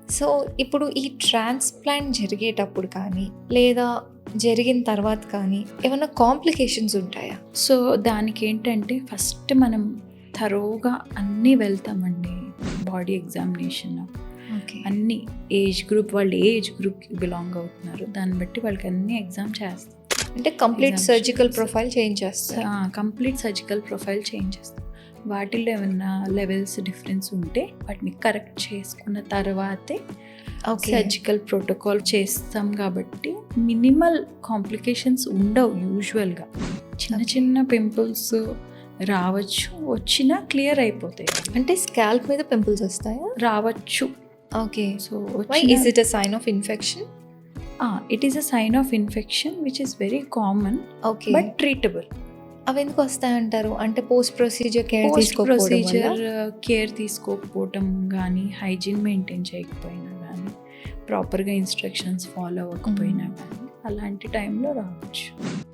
So ఇప్పుడు ఈ transplant జరిగేటప్పుడు కానీ, లేదా జరిగిన తర్వాత కానీ ఏమన్నా కాంప్లికేషన్స్ ఉంటాయా? సో దానికేంటంటే ఫస్ట్ మనం థరోగా అన్నీ వెళ్తామండి. Body examination okay. అన్నీ ఏజ్ గ్రూప్, వాళ్ళు ఏ ఏజ్ గ్రూప్కి బిలాంగ్ అవుతున్నారు దాన్ని బట్టి వాళ్ళకి అన్ని ఎగ్జామ్ చేస్తాం. అంటే complete Exams. Surgical profile change చేస్తారు. కంప్లీట్ సర్జికల్ ప్రొఫైల్ చేంజ్ చేస్తాం. వాటిల్లో ఏమన్నా లెవెల్స్ డిఫరెన్స్ ఉంటే వాటిని కరెక్ట్ చేసుకున్న తర్వాతే ఓకే. సర్జికల్ ప్రోటోకాల్ చేస్తాం. కాబట్టి మినిమల్ కాంప్లికేషన్స్ ఉండవు యూజువల్గా. చిన్న Okay. చిన్న పింపుల్స్ రావచ్చు, వచ్చినా క్లియర్ అయిపోతాయి. అంటే స్కాల్ప్ మీద పింపుల్స్ వస్తాయా? రావచ్చు. Okay. So why is it a sign of infection? It is a sign of infection which is very common okay. But treatable. అవి ఎందుకు వస్తాయంటారు? అంటే పోస్ట్ ప్రొసీజర్ కేర్ పోస్ట్ తీసుకోకపోవడం ప్రొసీజర్ వల్ల? కేర్ తీసుకోకపోవటం కానీ, హైజీన్ మెయింటైన్ చేయకపోయినా కానీ, ప్రాపర్గా ఇన్స్ట్రక్షన్స్ ఫాలో అవ్వకపోయినా కానీ అలాంటి టైంలో రావచ్చు.